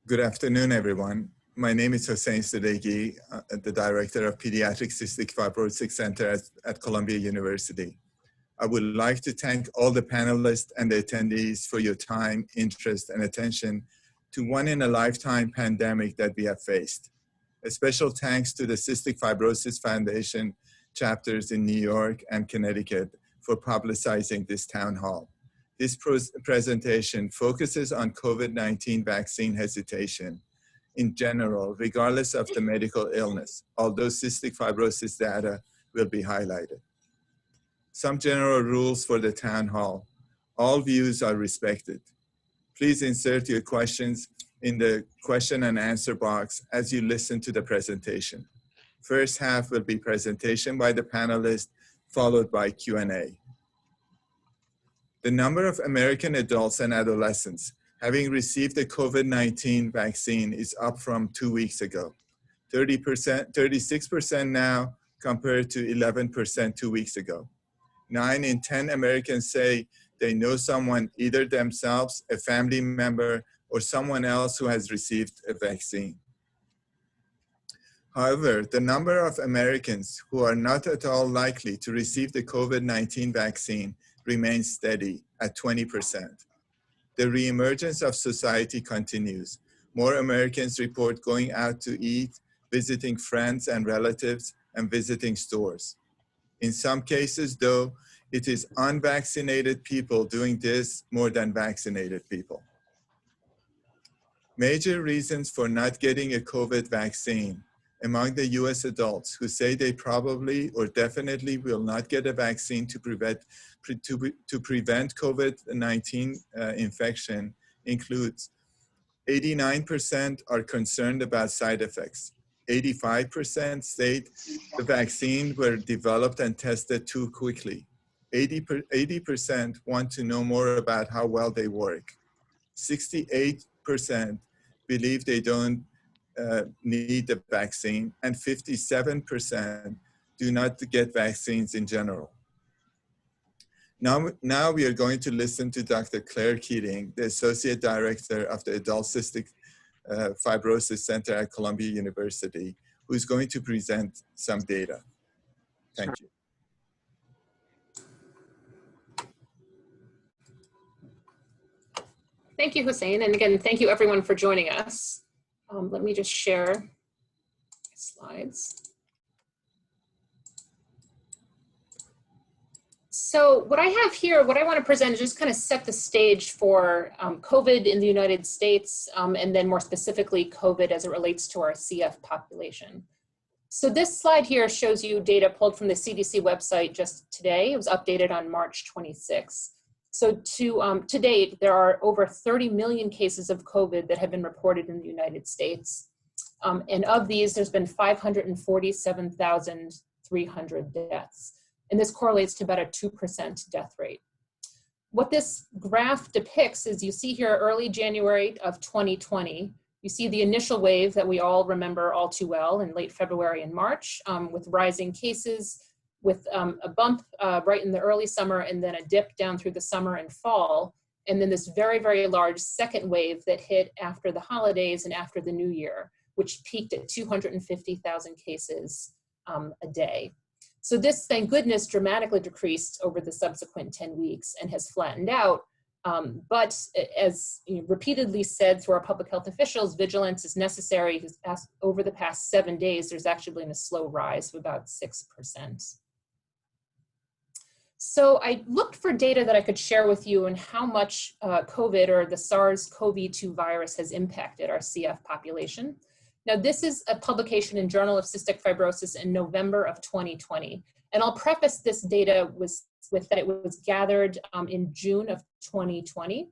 Good afternoon, everyone. My name is Hossein Sadeghi, the Director of Pediatric Cystic Fibrosis Center at Columbia University. I would like to thank all the panelists and the attendees for your time, interest, and attention to one-in-a-lifetime pandemic that we have faced. A special thanks to the Cystic Fibrosis Foundation chapters in New York and Connecticut for publicizing this town hall. This presentation focuses on COVID-19 vaccine hesitation in general, regardless of the medical illness, although cystic fibrosis data will be highlighted. Some general rules for the town hall. All views are respected. Please insert your questions in the question and answer box as you listen to the presentation. First half will be presentation by the panelists, followed by Q&A. The number of American adults and adolescents having received the COVID-19 vaccine is up from 2 weeks ago. 36% now compared to 11% 2 weeks ago. 9 in 10 Americans say they know someone, either themselves, a family member, or someone else who has received a vaccine. However, the number of Americans who are not at all likely to receive the COVID-19 vaccine remains steady at 20%. The reemergence of society continues. More Americans report going out to eat, visiting friends and relatives, and visiting stores. In some cases, though, it is unvaccinated people doing this more than vaccinated people. Major reasons for not getting a COVID vaccine among the US adults who say they probably or definitely will not get a vaccine to prevent COVID-19 infection includes 89% are concerned about side effects. 85% state the vaccine were developed and tested too quickly. 80% want to know more about how well they work. 68% believe they don't need the vaccine, and 57% do not get vaccines in general. Now we are going to listen to Dr. Claire Keating, the Associate Director of the Adult Cystic Fibrosis Center at Columbia University, who is going to present some data. Thank you. Thank you, Hussein. And again, thank you everyone for joining us. Let me just share my slides. So what I have here, what I want to present is just kind of set the stage for COVID in the United States, and then more specifically COVID as it relates to our CF population. So this slide here shows you data pulled from the CDC website just today. It was updated on March 26th. So to date, there are over 30 million cases of COVID that have been reported in the United States. And of these, there's been 547,300 deaths. And this correlates to about a 2% death rate. What this graph depicts is you see here early January of 2020, you see the initial wave that we all remember all too well in late February and March with rising cases, with a bump right in the early summer and then a dip down through the summer and fall. And then this very, very large second wave that hit after the holidays and after the new year, which peaked at 250,000 cases a day. So this, thank goodness, dramatically decreased over the subsequent 10 weeks and has flattened out. But as repeatedly said through our public health officials, vigilance is necessary. Over the past 7 days, there's actually been a slow rise of about 6%. So I looked for data that I could share with you on how much COVID or the SARS-CoV-2 virus has impacted our CF population. Now, this is a publication in Journal of Cystic Fibrosis in November of 2020. And I'll preface this data with that it was gathered in June of 2020.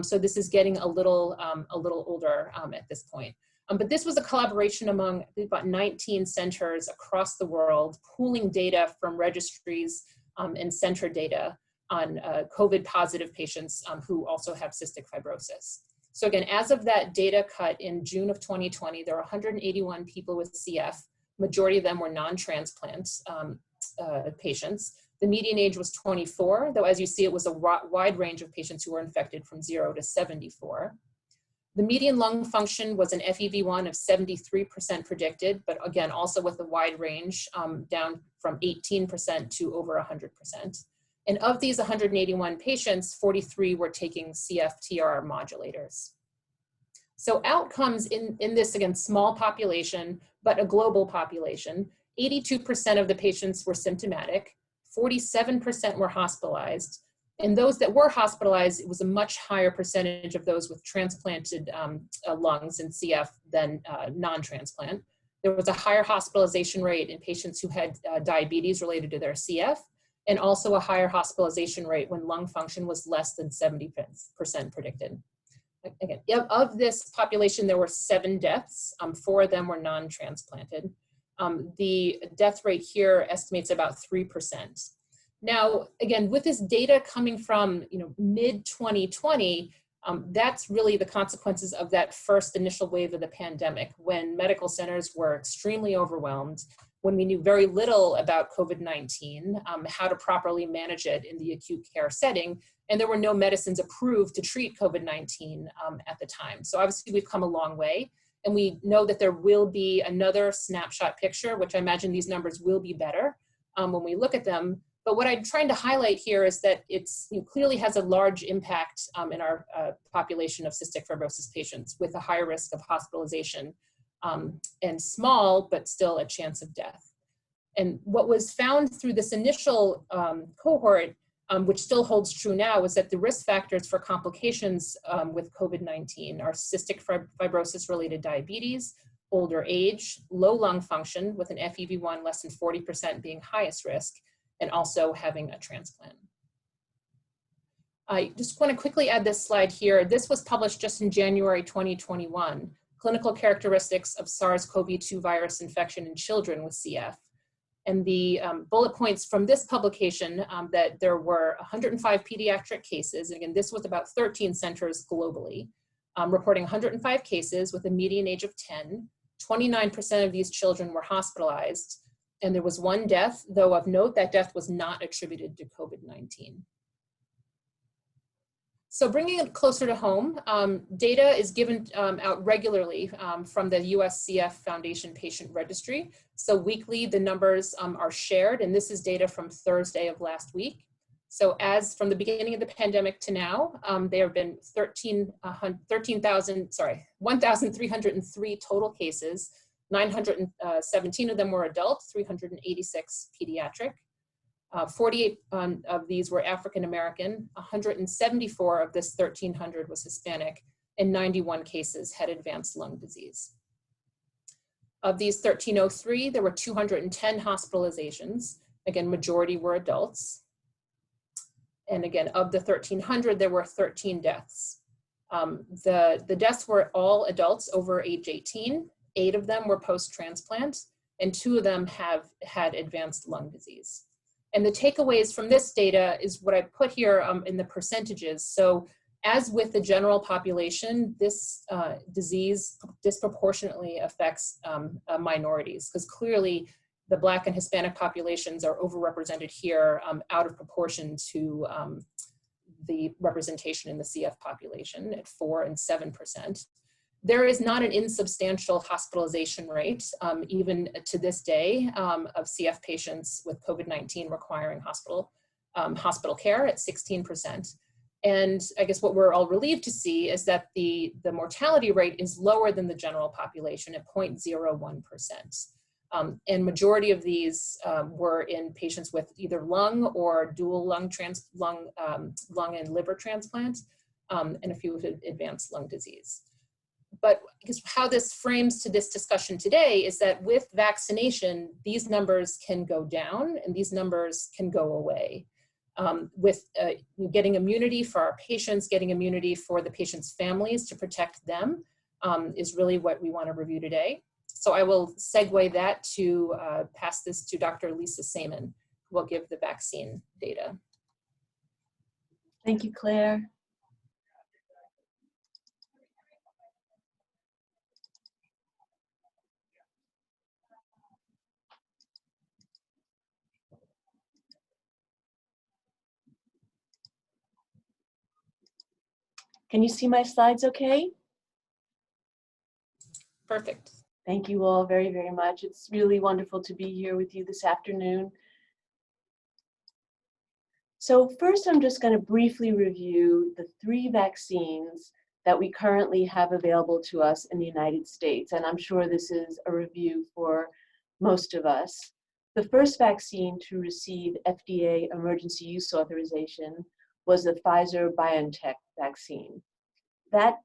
So this is getting a little older at this point. But this was a collaboration among about 19 centers across the world, pooling data from registries and center data on COVID positive patients who also have cystic fibrosis. So again, as of that data cut in June of 2020, there were 181 people with CF. Majority of them were non-transplant patients. The median age was 24, though as you see, it was a wide range of patients who were infected from 0 to 74. The median lung function was an FEV1 of 73% predicted, but again, also with a wide range, down from 18% to over 100%. And of these 181 patients, 43 were taking CFTR modulators. So outcomes in this, again, small population, but a global population, 82% of the patients were symptomatic, 47% were hospitalized, and those that were hospitalized, it was a much higher percentage of those with transplanted lungs and CF than non-transplant. There was a higher hospitalization rate in patients who had diabetes related to their CF, and also a higher hospitalization rate when lung function was less than 70% predicted. Again, of this population, there were 7 deaths. 4 of them were non-transplanted. The death rate here estimates about 3%. Now, again, with this data coming from mid-2020, that's really the consequences of that first initial wave of the pandemic, when medical centers were extremely overwhelmed, when we knew very little about COVID-19, how to properly manage it in the acute care setting, and there were no medicines approved to treat COVID-19 at the time. So obviously we've come a long way, and we know that there will be another snapshot picture, which I imagine these numbers will be better when we look at them. But what I'm trying to highlight here is that it clearly has a large impact in our population of cystic fibrosis patients with a higher risk of hospitalization and small, but still a chance of death. And what was found through this initial cohort, which still holds true now, is that the risk factors for complications with COVID-19 are cystic fibrosis-related diabetes, older age, low lung function with an FEV1 less than 40% being highest risk, and also having a transplant. I just want to quickly add this slide here. This was published just in January 2021, Clinical Characteristics of SARS-CoV-2 virus infection in children with CF. And the bullet points from this publication that there were 105 pediatric cases. And again, this was about 13 centers globally, reporting 105 cases with a median age of 10. 29% of these children were hospitalized. And there was 1 death, though of note, that death was not attributed to COVID-19. So bringing it closer to home, data is given out regularly from the US CF Foundation Patient Registry. So weekly, the numbers are shared, and this is data from Thursday of last week. So as from the beginning of the pandemic to now, there have been 1,303 total cases. 917 of them were adult, 386 pediatric. 48 of these were African American, 174 of this 1,300 was Hispanic, and 91 cases had advanced lung disease. Of these 1,303, there were 210 hospitalizations. Again, majority were adults. And again, of the 1,300, there were 13 deaths. The deaths were all adults over age 18. 8 of them were post-transplant, and 2 of them have had advanced lung disease. And the takeaways from this data is what I put here in the percentages. So as with the general population, this disease disproportionately affects minorities, because clearly the Black and Hispanic populations are overrepresented here out of proportion to the representation in the CF population at 4% and 7%. There is not an insubstantial hospitalization rate, even to this day, of CF patients with COVID-19 requiring hospital care at 16%. And I guess what we're all relieved to see is that the mortality rate is lower than the general population at 0.01%. And majority of these were in patients with either lung or dual lung and liver transplant, and a few with advanced lung disease. But I guess how this frames to this discussion today is that with vaccination, these numbers can go down and these numbers can go away. With getting immunity for our patients, getting immunity for the patients' families to protect them is really what we want to review today. So I will segue that to pass this to Dr. Lisa Saman, who will give the vaccine data. Thank you, Claire. Can you see my slides okay? Perfect. Thank you all very, very much. It's really wonderful to be here with you this afternoon. So first, I'm just going to briefly review the 3 vaccines that we currently have available to us in the United States. And I'm sure this is a review for most of us. The first vaccine to receive FDA emergency use authorization was the Pfizer Biontech vaccine. That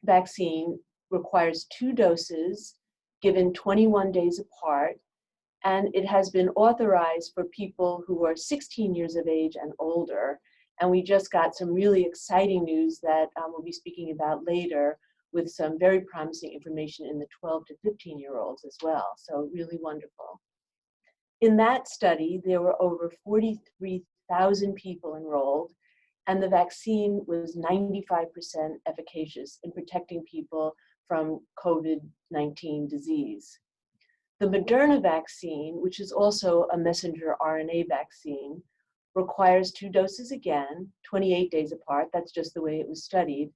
vaccine requires 2 doses given 21 days apart, and it has been authorized for people who are 16 years of age and older. And we just got some really exciting news that we'll be speaking about later, with some very promising information in the 12 to 15-year-olds as well. So really wonderful. In that study, there were over 43,000 people enrolled, and the vaccine was 95% efficacious in protecting people from COVID-19 disease. The Moderna vaccine, which is also a messenger RNA vaccine, requires 2 doses again, 28 days apart. That's just the way it was studied.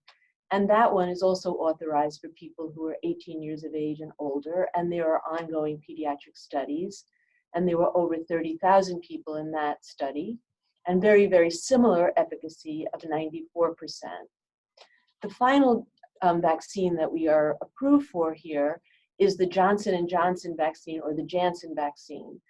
And that one is also authorized for people who are 18 years of age and older, and there are ongoing pediatric studies. And there were over 30,000 people in that study, and very, very similar efficacy of 94%. The final vaccine that we are approved for here is the Johnson & Johnson vaccine, or the Jansen Vaccine.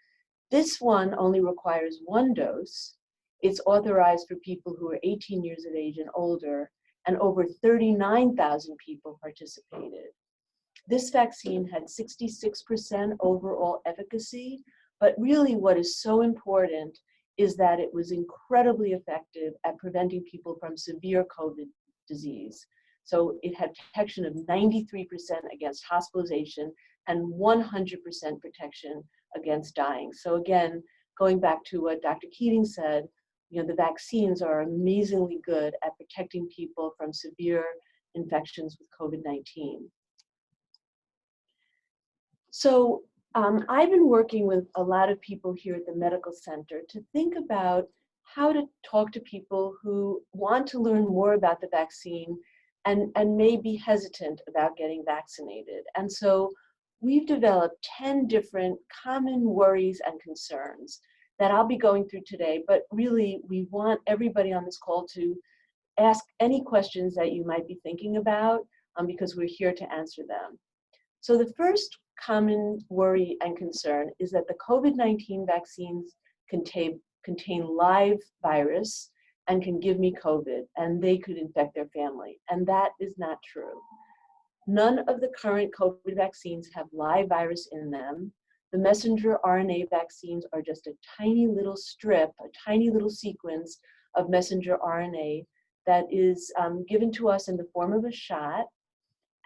This one only requires 1 dose. It's authorized for people who are 18 years of age and older, and over 39,000 people participated. This vaccine had 66% overall efficacy, but really what is so important is that it was incredibly effective at preventing people from severe COVID disease. So it had protection of 93% against hospitalization and 100% protection against dying. So again, going back to what Dr. Keating said, the vaccines are amazingly good at protecting people from severe infections with COVID-19. So I've been working with a lot of people here at the medical center to think about how to talk to people who want to learn more about the vaccine and may be hesitant about getting vaccinated. And so we've developed 10 different common worries and concerns that I'll be going through today, but really we want everybody on this call to ask any questions that you might be thinking about because we're here to answer them. So the first common worry and concern is that the COVID-19 vaccines contain live virus and can give me COVID, and they could infect their family. And that is not true. None of the current COVID vaccines have live virus in them. The messenger RNA vaccines are just a tiny little strip, a tiny little sequence of messenger RNA that is given to us in the form of a shot.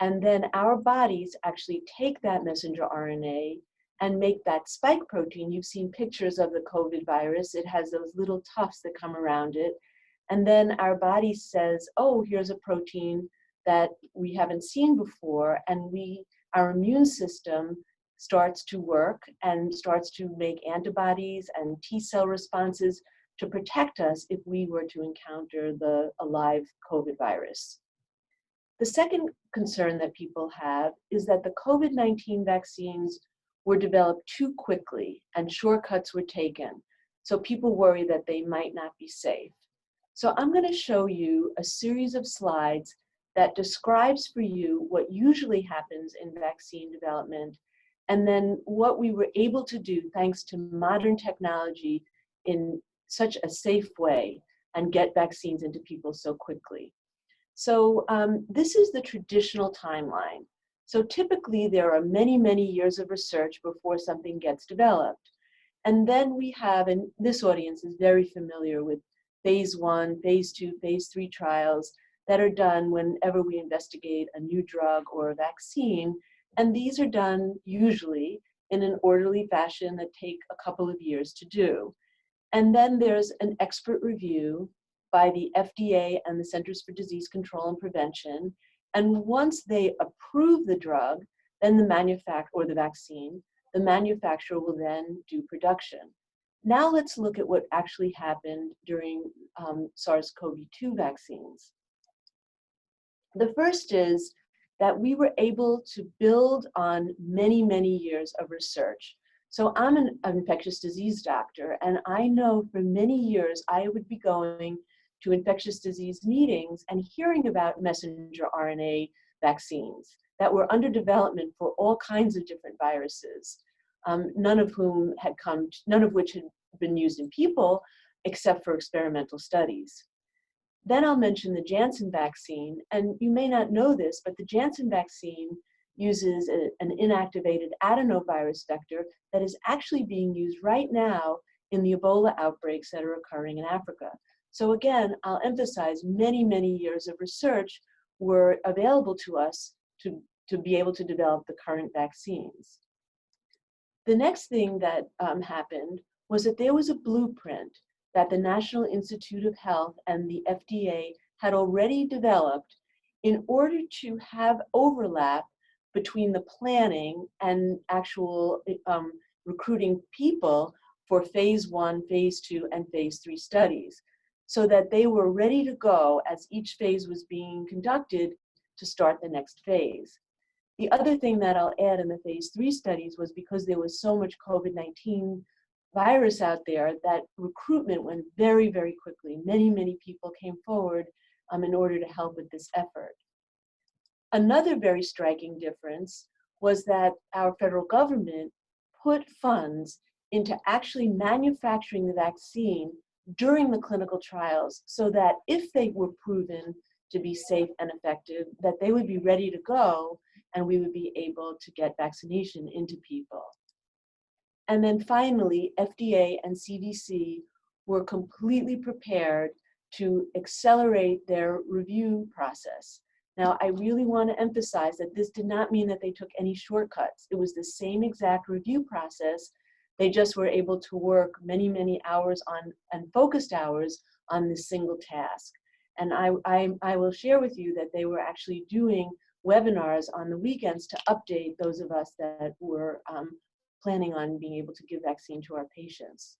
And then our bodies actually take that messenger RNA and make that spike protein. You've seen pictures of the COVID virus. It has those little tufts that come around it. And then our body says, oh, here's a protein that we haven't seen before. And our immune system starts to work and starts to make antibodies and T-cell responses to protect us if we were to encounter a live COVID virus. The second concern that people have is that the COVID-19 vaccines were developed too quickly and shortcuts were taken. So people worry that they might not be safe. So I'm going to show you a series of slides that describes for you what usually happens in vaccine development, and then what we were able to do thanks to modern technology in such a safe way and get vaccines into people so quickly. So this is the traditional timeline. So typically there are many, many years of research before something gets developed. And then we have, and this audience is very familiar with phase 1, phase 2, phase 3 trials that are done whenever we investigate a new drug or a vaccine. And these are done usually in an orderly fashion that take a couple of years to do. And then there's an expert review by the FDA and the Centers for Disease Control and Prevention. And once they approve the drug, then the vaccine, the manufacturer will then do production. Now let's look at what actually happened during SARS-CoV-2 vaccines. The first is that we were able to build on many, many years of research. So I'm an infectious disease doctor, and I know for many years I would be going to infectious disease meetings and hearing about messenger RNA vaccines that were under development for all kinds of different viruses, none of which had been used in people except for experimental studies. Then I'll mention the Jansen vaccine, and you may not know this, but the Jansen vaccine uses an inactivated adenovirus vector that is actually being used right now in the Ebola outbreaks that are occurring in Africa. So again, I'll emphasize many, many years of research were available to us to be able to develop the current vaccines. The next thing that happened was that there was a blueprint that the National Institute of Health and the FDA had already developed in order to have overlap between the planning and actual recruiting people for phase 1, phase 2, and phase 3 studies, so that they were ready to go as each phase was being conducted to start the next phase. The other thing that I'll add in the phase 3 studies was because there was so much COVID-19 virus out there that recruitment went very, very quickly. Many, many people came forward in order to help with this effort. Another very striking difference was that our federal government put funds into actually manufacturing the vaccine during the clinical trials so that if they were proven to be safe and effective, that they would be ready to go and we would be able to get vaccination into people. And then finally, FDA and CDC were completely prepared to accelerate their review process. Now, I really want to emphasize that this did not mean that they took any shortcuts. It was the same exact review process. They just were able to work many, many hours on and focused hours on this single task. And I will share with you that they were actually doing webinars on the weekends to update those of us that were planning on being able to give vaccine to our patients.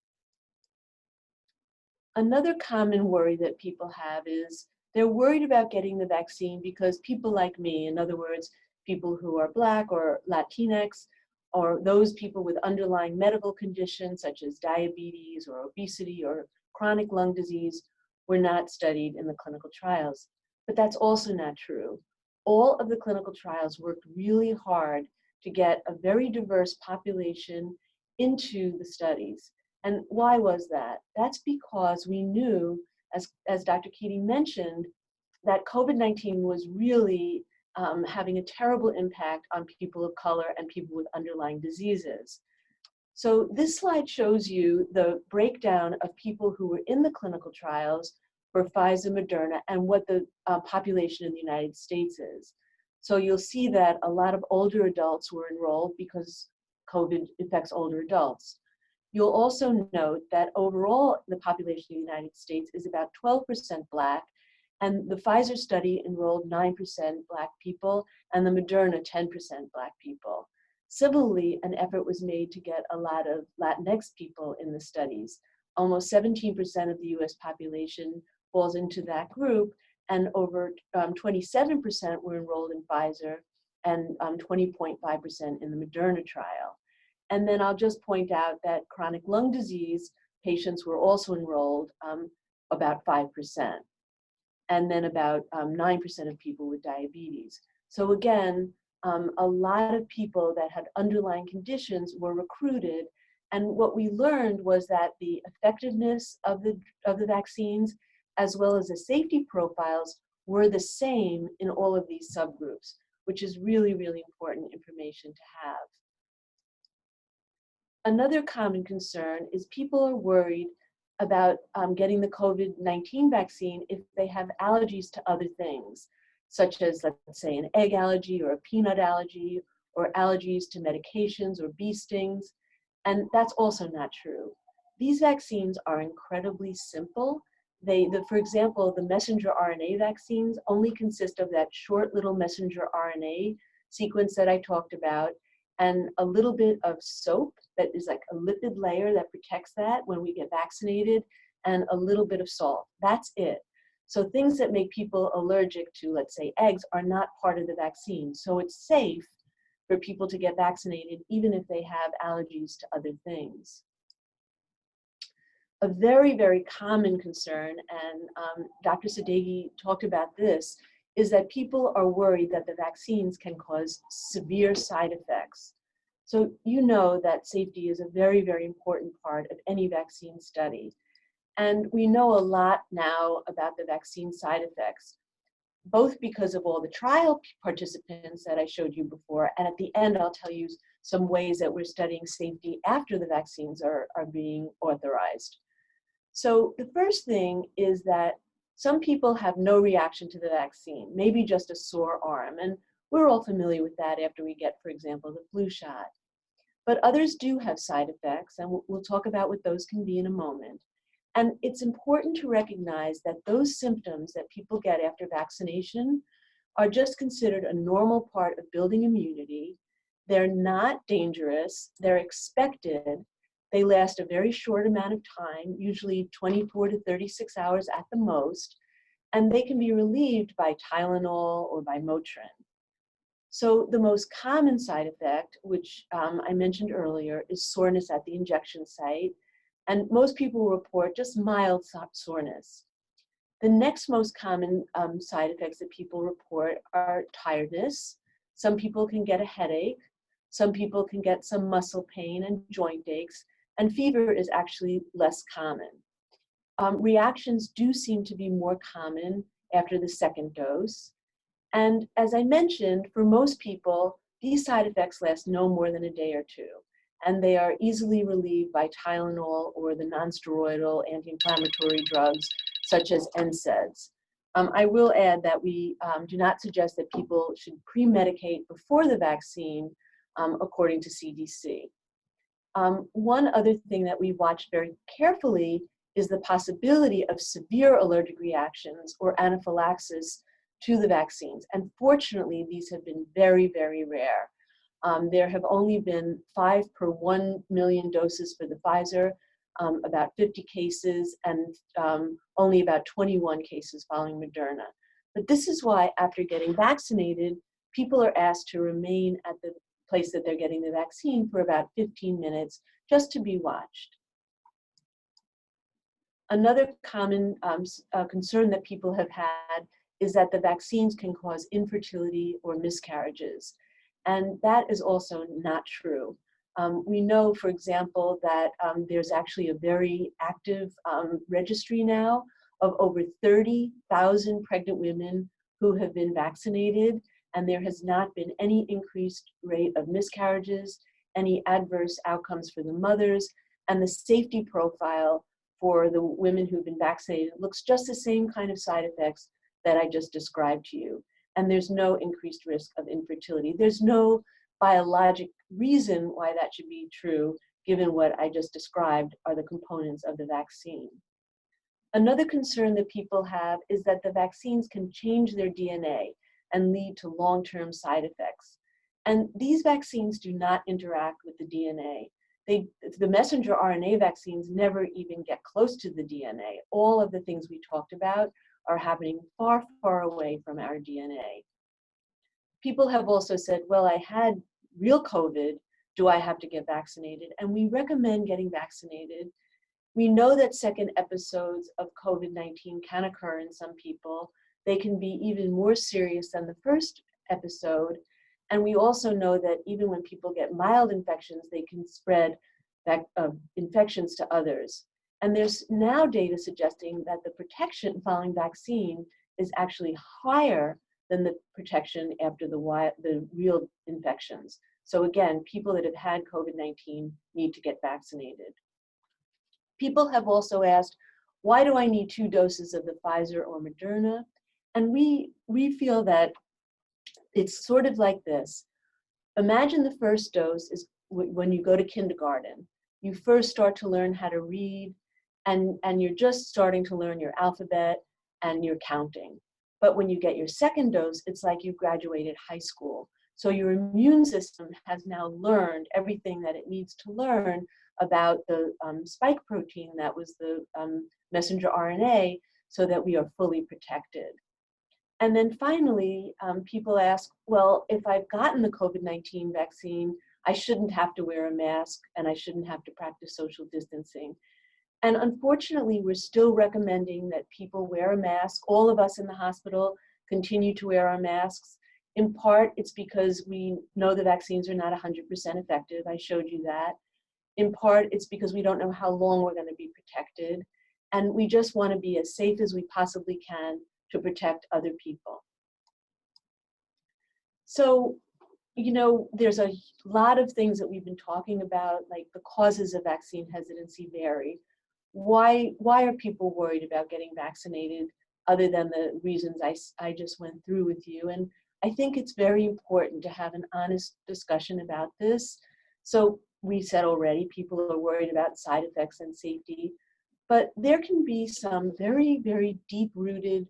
Another common worry that people have is they're worried about getting the vaccine because people like me, in other words, people who are Black or Latinx, or those people with underlying medical conditions such as diabetes or obesity or chronic lung disease, were not studied in the clinical trials. But that's also not true. All of the clinical trials worked really hard to get a very diverse population into the studies. And why was that? That's because we knew, as Dr. Keating mentioned, that COVID-19 was really having a terrible impact on people of color and people with underlying diseases. So this slide shows you the breakdown of people who were in the clinical trials for Pfizer, Moderna, and what the population in the United States is. So you'll see that a lot of older adults were enrolled because COVID affects older adults. You'll also note that overall, the population of the United States is about 12% Black, and the Pfizer study enrolled 9% Black people, and the Moderna 10% Black people. Similarly, an effort was made to get a lot of Latinx people in the studies. Almost 17% of the US population falls into that group, and over 27% were enrolled in Pfizer and 20.5% in the Moderna trial. And then I'll just point out that chronic lung disease patients were also enrolled, about 5%. And then about 9% of people with diabetes. So again, a lot of people that had underlying conditions were recruited. And what we learned was that the effectiveness of the vaccines, as well as the safety profiles, were the same in all of these subgroups, which is really, really important information to have. Another common concern is people are worried about getting the COVID-19 vaccine if they have allergies to other things, such as, let's say, an egg allergy or a peanut allergy, or allergies to medications or bee stings. And that's also not true. These vaccines are incredibly simple. For example, the Messenger RNA vaccines only consist of that short little messenger RNA sequence that I talked about, and a little bit of soap that is like a lipid layer that protects that when we get vaccinated, and a little bit of salt. That's it. So things that make people allergic to, let's say, eggs are not part of the vaccine. So it's safe for people to get vaccinated even if they have allergies to other things. A very, very common concern, and Dr. Sadeghi talked about this, is that people are worried that the vaccines can cause severe side effects. So you know that safety is a very, very important part of any vaccine study. And we know a lot now about the vaccine side effects, both because of all the trial participants that I showed you before, and at the end I'll tell you some ways that we're studying safety after the vaccines are being authorized. So the first thing is that some people have no reaction to the vaccine, maybe just a sore arm, and we're all familiar with that after we get, for example, the flu shot. But others do have side effects, and we'll talk about what those can be in a moment. And it's important to recognize that those symptoms that people get after vaccination are just considered a normal part of building immunity. They're not dangerous, they're expected. They last a very short amount of time, usually 24 to 36 hours at the most, and they can be relieved by Tylenol or by Motrin. So the most common side effect, which I mentioned earlier, is soreness at the injection site, and most people report just mild soreness. The next most common side effects that people report are tiredness. Some people can get a headache. Some people can get some muscle pain and joint aches, and fever is actually less common. Reactions do seem to be more common after the second dose. And as I mentioned, for most people, these side effects last no more than a day or two, and they are easily relieved by Tylenol or the nonsteroidal anti-inflammatory drugs such as NSAIDs. I will add that we do not suggest that people should pre-medicate before the vaccine, according to CDC. One other thing that we watched very carefully is the possibility of severe allergic reactions or anaphylaxis to the vaccines. And fortunately, these have been very, very rare. There have only been 5 per 1 million doses for the Pfizer, about 50 cases, and only about 21 cases following Moderna. But this is why after getting vaccinated, people are asked to remain at the place that they're getting the vaccine for about 15 minutes just to be watched. Another common concern that people have had is that the vaccines can cause infertility or miscarriages. And that is also not true. We know, for example, that there's actually a very active registry now of over 30,000 pregnant women who have been vaccinated, and there has not been any increased rate of miscarriages, any adverse outcomes for the mothers, and the safety profile for the women who've been vaccinated looks just the same kind of side effects that I just described to you. And there's no increased risk of infertility. There's no biologic reason why that should be true, given what I just described are the components of the vaccine. Another concern that people have is that the vaccines can change their DNA and lead to long-term side effects. And these vaccines do not interact with the DNA. The messenger RNA vaccines never even get close to the DNA. All of the things we talked about are happening far, far away from our DNA. People have also said, well, I had real COVID, do I have to get vaccinated? And we recommend getting vaccinated. We know that second episodes of COVID-19 can occur in some people. They can be even more serious than the first episode. And we also know that even when people get mild infections, they can spread infections to others. And there's now data suggesting that the protection following vaccine is actually higher than the protection after the real infections. So again, people that have had COVID-19 need to get vaccinated. People have also asked, why do I need 2 doses of the Pfizer or Moderna? And we feel that it's sort of like this. Imagine the first dose is when you go to kindergarten. You first start to learn how to read, and you're just starting to learn your alphabet and you're counting. But when you get your second dose, it's like you graduated high school. So your immune system has now learned everything that it needs to learn about the spike protein that was the messenger RNA, so that we are fully protected. And then finally, people ask, well, if I've gotten the COVID-19 vaccine, I shouldn't have to wear a mask and I shouldn't have to practice social distancing. And unfortunately, we're still recommending that people wear a mask. All of us in the hospital continue to wear our masks. In part, it's because we know the vaccines are not 100% effective. I showed you that. In part, it's because we don't know how long we're going to be protected. And we just want to be as safe as we possibly can to protect other people. So, you know, there's a lot of things that we've been talking about, like the causes of vaccine hesitancy vary. Why are people worried about getting vaccinated other than the reasons I just went through with you? And I think it's very important to have an honest discussion about this. So we said already, people are worried about side effects and safety, but there can be some very, very deep-rooted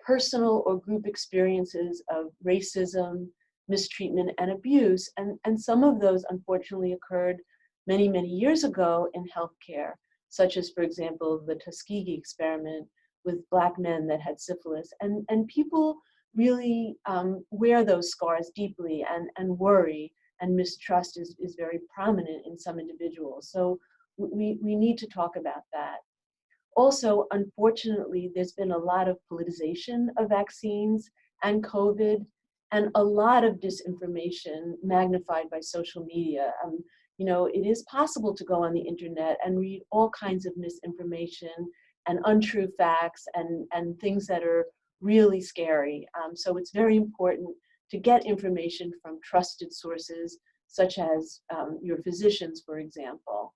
personal or group experiences of racism, mistreatment, and abuse. And some of those unfortunately occurred many, many years ago in healthcare, such as, for example, the Tuskegee experiment with Black men that had syphilis. And people really wear those scars deeply and worry, and mistrust is very prominent in some individuals. So we need to talk about that. Also, unfortunately, there's been a lot of politicization of vaccines and COVID, and a lot of disinformation magnified by social media. You know, it is possible to go on the internet and read all kinds of misinformation and untrue facts and things that are really scary. So it's very important to get information from trusted sources, such as your physicians, for example.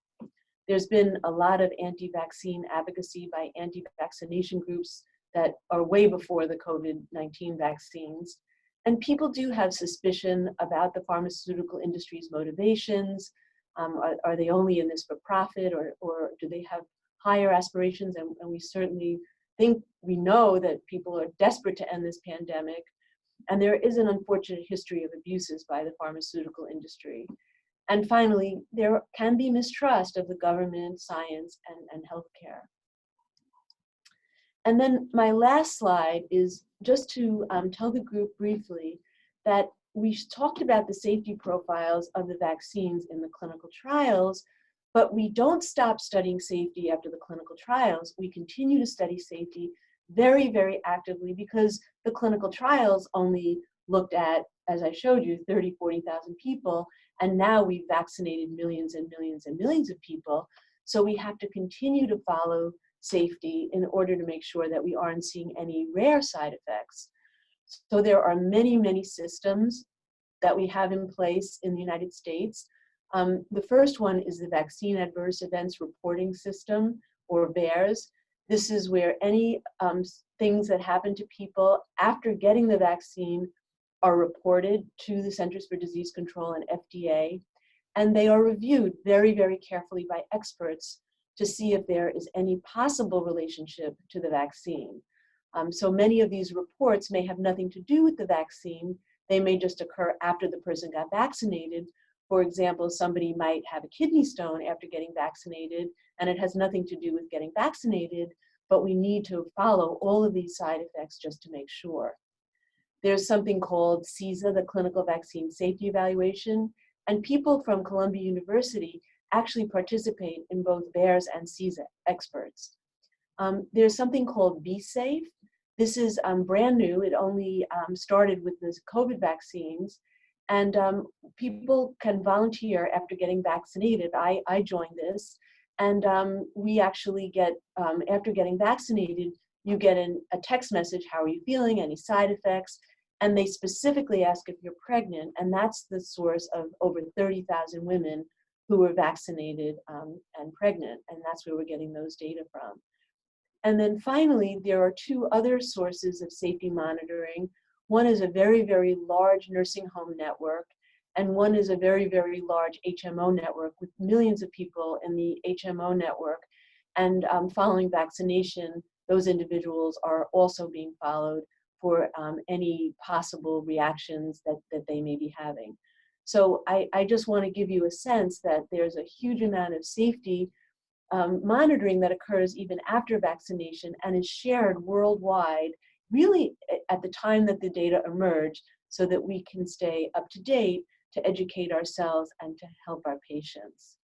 There's been a lot of anti-vaccine advocacy by anti-vaccination groups that are way before the COVID-19 vaccines. And people do have suspicion about the pharmaceutical industry's motivations. Are they only in this for profit, or do they have higher aspirations? And we certainly think, we know that people are desperate to end this pandemic. And there is an unfortunate history of abuses by the pharmaceutical industry. And finally, there can be mistrust of the government, science, and healthcare. And then my last slide is just to tell the group briefly that we talked about the safety profiles of the vaccines in the clinical trials, but we don't stop studying safety after the clinical trials. We continue to study safety very, very actively, because the clinical trials only looked at, as I showed you, 30, 40,000 people, and now we've vaccinated millions and millions and millions of people. So we have to continue to follow safety in order to make sure that we aren't seeing any rare side effects. So there are many, many systems that we have in place in the United States. The first one is the Vaccine Adverse Events Reporting System, or VAERS. This is where any things that happen to people after getting the vaccine are reported to the Centers for Disease Control and FDA, and they are reviewed very, very carefully by experts to see if there is any possible relationship to the vaccine. So many of these reports may have nothing to do with the vaccine. They may just occur after the person got vaccinated. For example, somebody might have a kidney stone after getting vaccinated, and it has nothing to do with getting vaccinated, but we need to follow all of these side effects just to make sure. There's something called CISA, the Clinical Vaccine Safety Evaluation, and people from Columbia University actually participate in both VAERS and CISA experts. There's something called BSafe. This is brand new. It only started with the COVID vaccines, and people can volunteer after getting vaccinated. I joined this, and we actually get, after getting vaccinated, you get a text message, how are you feeling, any side effects, and they specifically ask if you're pregnant, and that's the source of over 30,000 women who were vaccinated and pregnant, and that's where we're getting those data from. And then finally, there are two other sources of safety monitoring. One is a very, very large nursing home network, and one is a very, very large HMO network with millions of people in the HMO network. And following vaccination, those individuals are also being followed for any possible reactions that they may be having. So I just want to give you a sense that there's a huge amount of safety monitoring that occurs even after vaccination and is shared worldwide, really at the time that the data emerge, so that we can stay up to date to educate ourselves and to help our patients.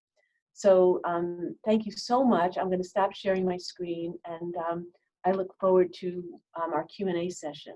So thank you so much. I'm going to stop sharing my screen, and I look forward to our Q&A session.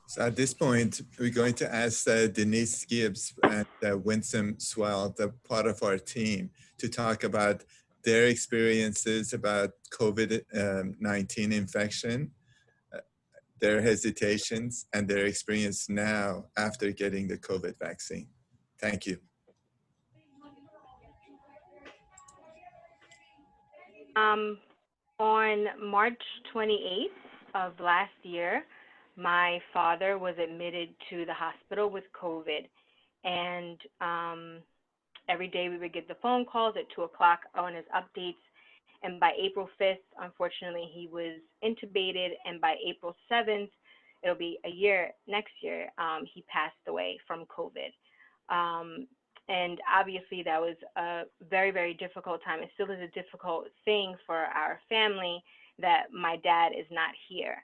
So at this point, we're going to ask Denise Gibbs and Winsome Swell, the part of our team, to talk about their experiences about COVID-19 infection, their hesitations, and their experience now after getting the COVID vaccine. Thank you. On March 28th of last year, my father was admitted to the hospital with COVID, and every day we would get the phone calls at 2 o'clock on his updates, and by April 5th, unfortunately, he was intubated, and by April 7th, it'll be a year next year, he passed away from COVID. And obviously that was a very, very difficult time. It still is a difficult thing for our family that my dad is not here.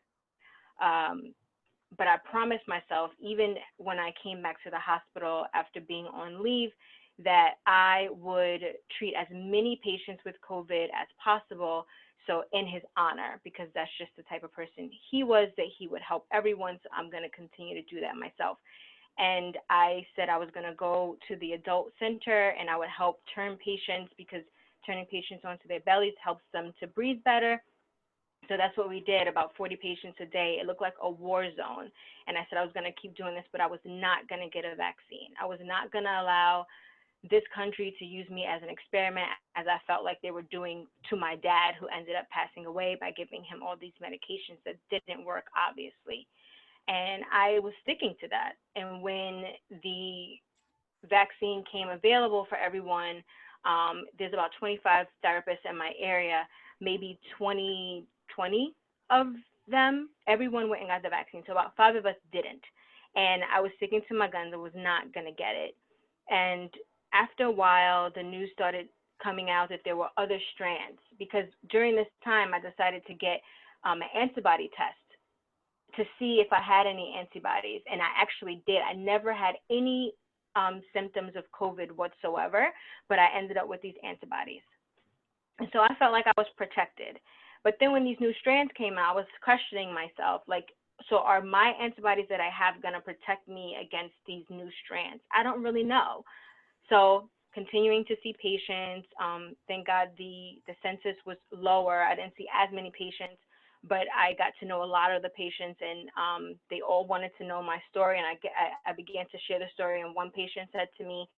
But I promised myself, even when I came back to the hospital after being on leave, that I would treat as many patients with COVID as possible, so in his honor, because that's just the type of person he was, that he would help everyone, so I'm going to continue to do that myself. And I said I was going to go to the adult center and I would help turn patients, because turning patients onto their bellies helps them to breathe better. So that's what we did, about 40 patients a day. It looked like a war zone. And I said I was going to keep doing this, but I was not going to get a vaccine. I was not going to allow this country to use me as an experiment, as I felt like they were doing to my dad, who ended up passing away, by giving him all these medications that didn't work, obviously. And I was sticking to that. And when the vaccine came available for everyone, there's about 25 therapists in my area, maybe 20 of them, everyone went and got the vaccine. So about 5 of us didn't. And I was sticking to my guns. I was not going to get it. And after a while, the news started coming out that there were other strands, because during this time, I decided to get an antibody test to see if I had any antibodies, and I actually did. I never had any symptoms of COVID whatsoever, but I ended up with these antibodies. And so I felt like I was protected. But then when these new strands came out, I was questioning myself, like, so are my antibodies that I have going to protect me against these new strands? I don't really know. So continuing to see patients, thank God the census was lower. I didn't see as many patients, but I got to know a lot of the patients, and they all wanted to know my story, and I began to share the story. And one patient said to me,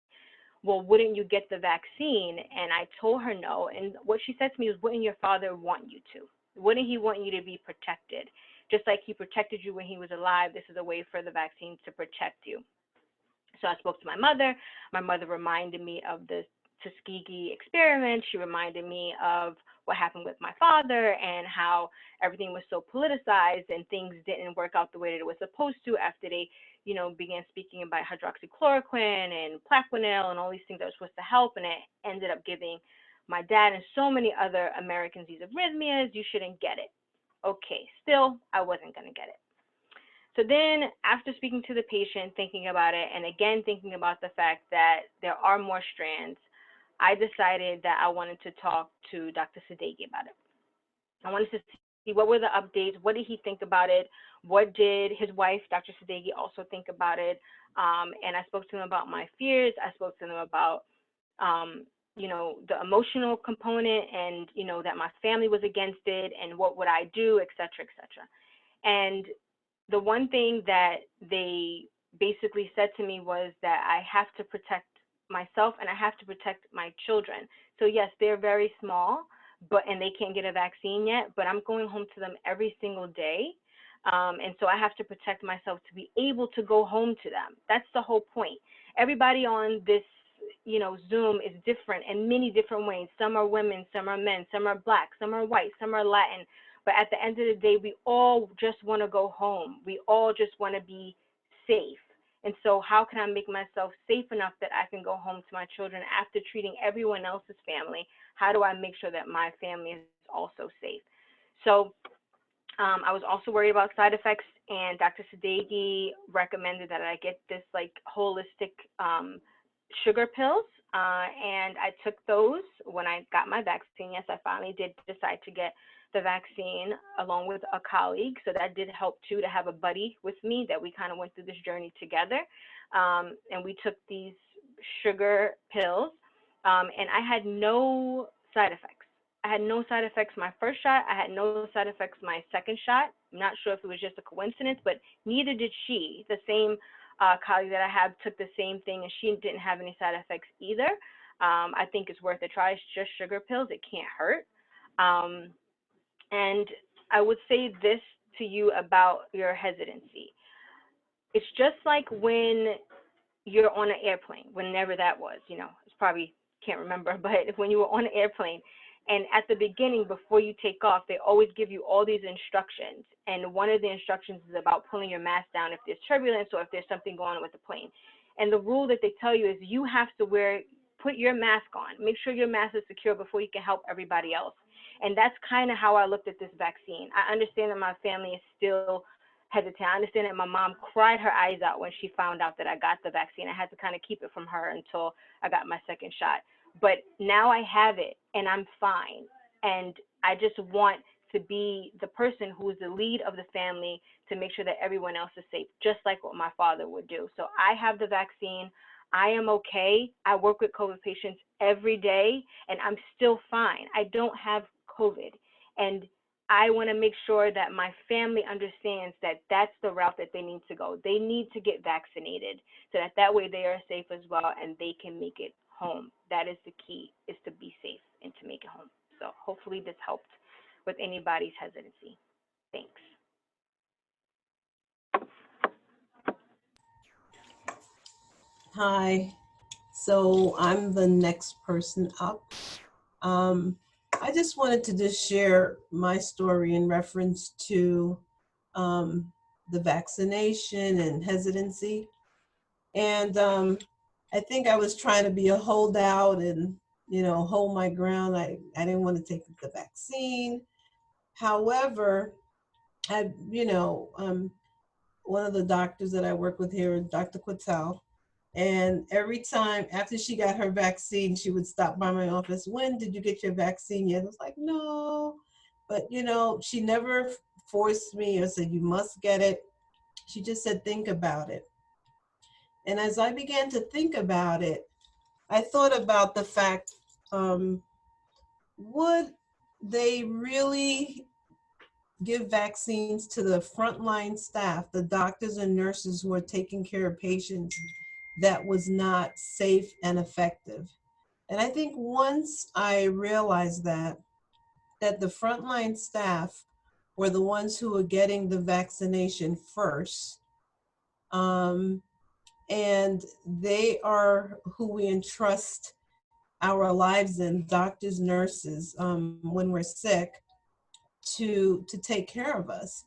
well, wouldn't you get the vaccine? And I told her no. And what she said to me was, wouldn't your father want you to? Wouldn't he want you to be protected? Just like he protected you when he was alive, this is a way for the vaccine to protect you. So I spoke to my mother. My mother reminded me of the Tuskegee experiment. She reminded me of what happened with my father and how everything was so politicized and things didn't work out the way that it was supposed to after they, began speaking about hydroxychloroquine and Plaquenil and all these things that were supposed to help, and it ended up giving my dad and so many other Americans these arrhythmias. You shouldn't get it. Okay, still, I wasn't going to get it. So then after speaking to the patient, thinking about it, and again thinking about the fact that there are more strands, I decided that I wanted to talk to Dr. Sadeghi about it. I wanted to see what were the updates, what did he think about it, what did his wife, Dr. Sadeghi, also think about it, and I spoke to him about my fears. I spoke to him about, the emotional component, and, that my family was against it, and what would I do, et cetera, et cetera. And the one thing that they basically said to me was that I have to protect myself and I have to protect my children. So yes, they're very small, and they can't get a vaccine yet, but I'm going home to them every single day. And so I have to protect myself to be able to go home to them. That's the whole point. Everybody on this Zoom is different in many different ways. Some are women, some are men, some are Black, some are white, some are Latin. But at the end of the day, we all just want to go home. We all just want to be safe. And so how can I make myself safe enough that I can go home to my children after treating everyone else's family? How do I make sure that my family is also safe? So I was also worried about side effects, and Dr. Sadeghi recommended that I get this like holistic sugar pills, and I took those when I got my vaccine. Yes, I finally did decide to get the vaccine along with a colleague, so that did help too, to have a buddy with me that we kind of went through this journey together. And we took these sugar pills, and I had no side effects. I had no side effects my first shot. I had no side effects my second shot. I'm not sure if it was just a coincidence, but neither did she. The same colleague that I have took the same thing, and she didn't have any side effects either. I think it's worth a try. It's just sugar pills. It can't hurt. And I would say this to you about your hesitancy. It's just like when you're on an airplane, whenever that was, it's probably can't remember, but when you were on an airplane, and at the beginning, before you take off, they always give you all these instructions. And one of the instructions is about pulling your mask down if there's turbulence or if there's something going on with the plane. And the rule that they tell you is you have to put your mask on. Make sure your mask is secure before you can help everybody else. And that's kind of how I looked at this vaccine. I understand that my family is still hesitant. I understand that my mom cried her eyes out when she found out that I got the vaccine. I had to kind of keep it from her until I got my second shot. But now I have it and I'm fine. And I just want to be the person who is the lead of the family to make sure that everyone else is safe, just like what my father would do. So I have the vaccine. I am okay. I work with COVID patients every day and I'm still fine. I don't have COVID. And I want to make sure that my family understands that that's the route that they need to go. They need to get vaccinated so that way they are safe as well and they can make it home. That is the key, is to be safe and to make it home. So hopefully this helped with anybody's hesitancy. Thanks. Hi, so I'm the next person up. I just wanted to just share my story in reference to the vaccination and hesitancy. And I think I was trying to be a holdout and, hold my ground. I didn't want to take the vaccine. However, one of the doctors that I work with here, Dr. Quattel, and every time after she got her vaccine, she would stop by my office. When did you get your vaccine yet? I was like, no. But, she never forced me or said, you must get it. She just said, think about it. And as I began to think about it, I thought about the fact, would they really give vaccines to the frontline staff, the doctors and nurses who are taking care of patients, that was not safe and effective? And I think once I realized that the frontline staff were the ones who were getting the vaccination first, and they are who we entrust our lives in, doctors, nurses, when we're sick, to take care of us.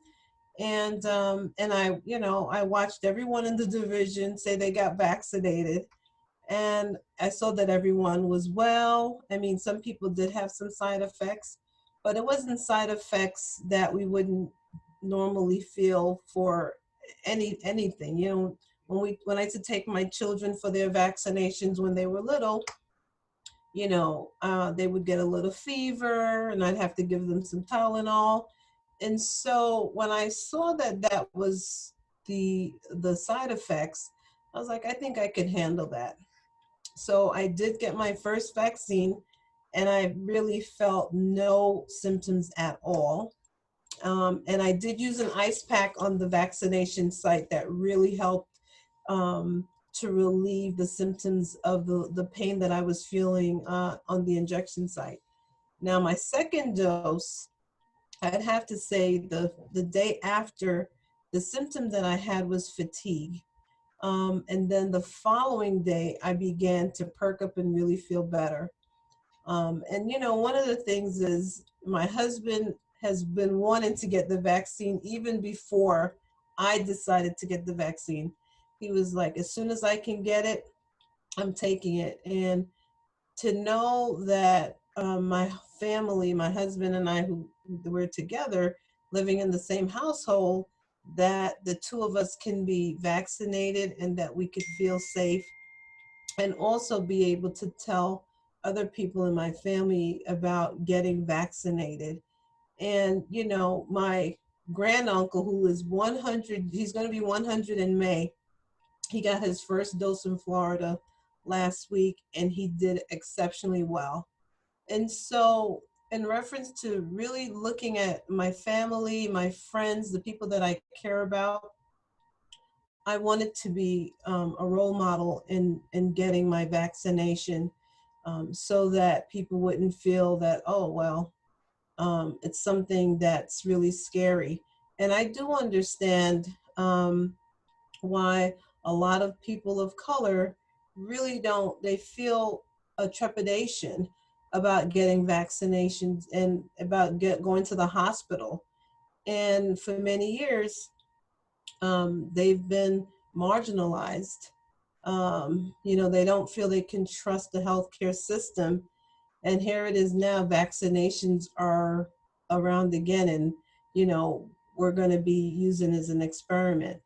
And I watched everyone in the division say they got vaccinated, and I saw that everyone was well. I mean, some people did have some side effects, but it wasn't side effects that we wouldn't normally feel for anything. When I used to take my children for their vaccinations when they were little, they would get a little fever and I'd have to give them some Tylenol. And so when I saw that was the side effects, I was like, I think I could handle that. So I did get my first vaccine and I really felt no symptoms at all. And I did use an ice pack on the vaccination site that really helped to relieve the symptoms of the pain that I was feeling on the injection site. Now, my second dose, I'd have to say the day after, the symptom that I had was fatigue. And then the following day, I began to perk up and really feel better. And you know, one of the things is my husband has been wanting to get the vaccine even before I decided to get the vaccine. He was like, as soon as I can get it, I'm taking it. And to know that my family, my husband and I, who were together living in the same household, that the two of us can be vaccinated and that we could feel safe, and also be able to tell other people in my family about getting vaccinated. And, you know, my granduncle, who is 100, he's going to be 100 in May. He got his first dose in Florida last week and he did exceptionally well. And so, in reference to really looking at my family, my friends, the people that I care about, I wanted to be a role model in getting my vaccination, so that people wouldn't feel that, oh, well, it's something that's really scary. And I do understand why a lot of people of color really don't, they feel a trepidation about getting vaccinations and about going to the hospital. And for many years, they've been marginalized. You know, they don't feel they can trust the healthcare system. And here it is now, vaccinations are around again, and, you know, we're going to be using as an experiment.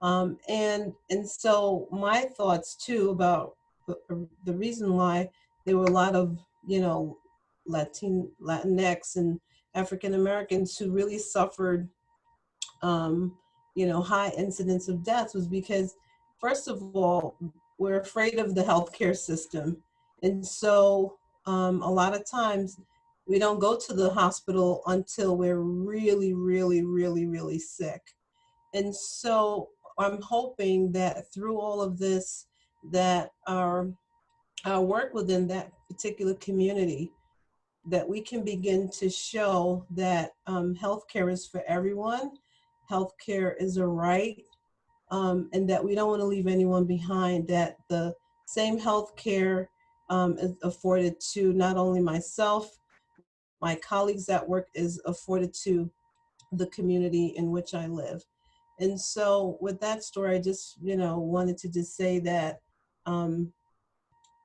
And so my thoughts too about the reason why there were a lot of, you know, Latinx and African Americans who really suffered, you know, high incidence of deaths was because, first of all, we're afraid of the healthcare system. And so a lot of times we don't go to the hospital until we're really, really, really, really sick. And so I'm hoping that through all of this, that our work within that particular community, that we can begin to show that healthcare is for everyone, healthcare is a right, and that we don't want to leave anyone behind, that the same healthcare is afforded to not only myself, my colleagues at work, is afforded to the community in which I live. And so with that story, I just, you know, wanted to just say that um,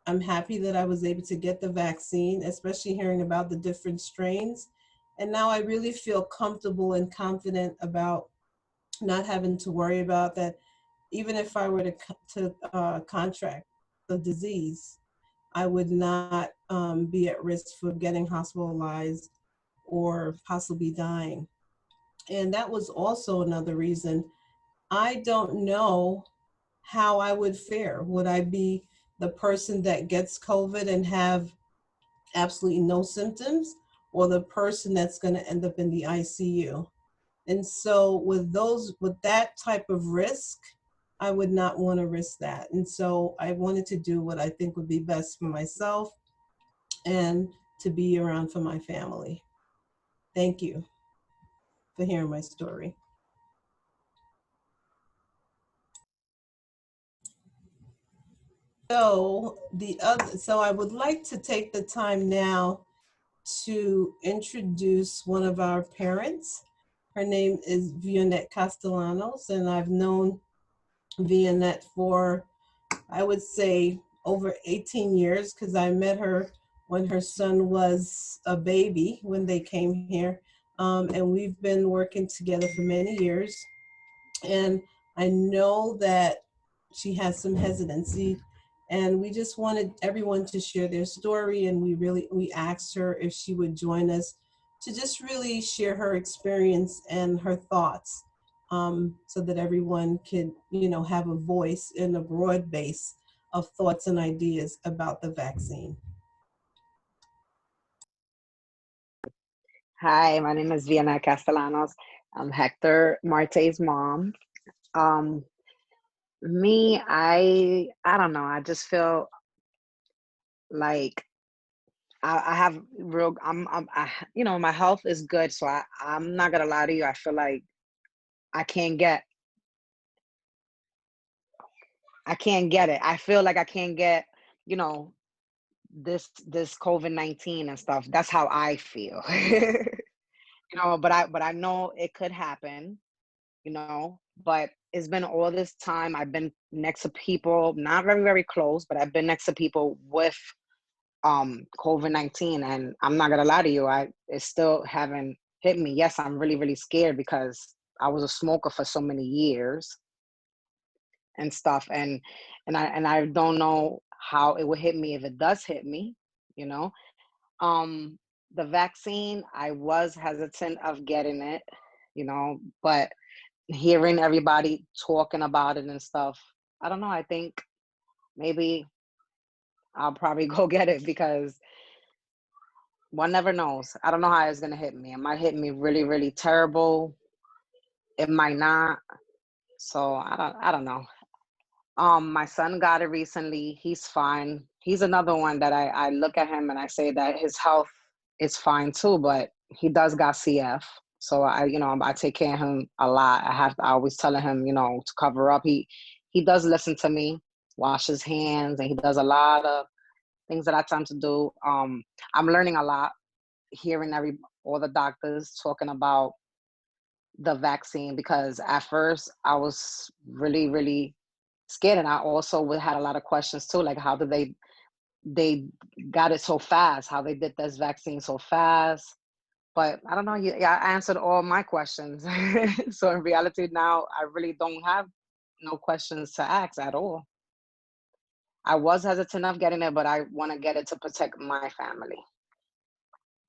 I'm happy that I was able to get the vaccine, especially hearing about the different strains. And now I really feel comfortable and confident about not having to worry about that. Even if I were to contract the disease, I would not be at risk for getting hospitalized or possibly dying. And that was also another reason. I don't know how I would fare. Would I be the person that gets COVID and have absolutely no symptoms, or the person that's going to end up in the ICU? And so with that type of risk, I would not want to risk that. And so I wanted to do what I think would be best for myself and to be around for my family. Thank you for hearing my story. So I would like to take the time now to introduce one of our parents. Her name is Vionette Castellanos, and I've known Vionette for, I would say, over 18 years, because I met her when her son was a baby when they came here. And we've been working together for many years. And I know that she has some hesitancy, and we just wanted everyone to share their story. And we asked her if she would join us to just really share her experience and her thoughts, so that everyone could, you know, have a voice in a broad base of thoughts and ideas about the vaccine. Hi, my name is Vienna Castellanos. I'm Hector Marte's mom. I don't know. I just feel like I have real. You know, my health is good, so I'm not gonna lie to you. I feel like I can't get. I can't get it. I feel like I can't get, you know, this COVID-19 and stuff. That's how I feel. You know, but I know it could happen, you know, but it's been all this time. I've been next to people, not very, very close, but I've been next to people with COVID-19, and I'm not gonna lie to you, it still haven't hit me. Yes, I'm really, really scared because I was a smoker for so many years and stuff, and I don't know how it would hit me if it does hit me, you know. Um, the vaccine, I was hesitant of getting it, you know, but hearing everybody talking about it and stuff, I don't know. I think maybe I'll probably go get it because one never knows. I don't know how it's gonna hit me. It might hit me really, really terrible. It might not. So I don't know. My son got it recently. He's fine. He's another one that I look at him and I say that his health is fine too, but he does got CF. So I take care of him a lot. I always telling him, to cover up. He does listen to me, wash his hands, and he does a lot of things that I tell him to do. I'm learning a lot, hearing all the doctors talking about the vaccine, because at first I was really, really scared, and I also had a lot of questions too, like how did they got it so fast, how they did this vaccine so fast. But I don't know, I answered all my questions. So in reality now I really don't have no questions to ask at all. I was hesitant of getting it, but I want to get it to protect my family,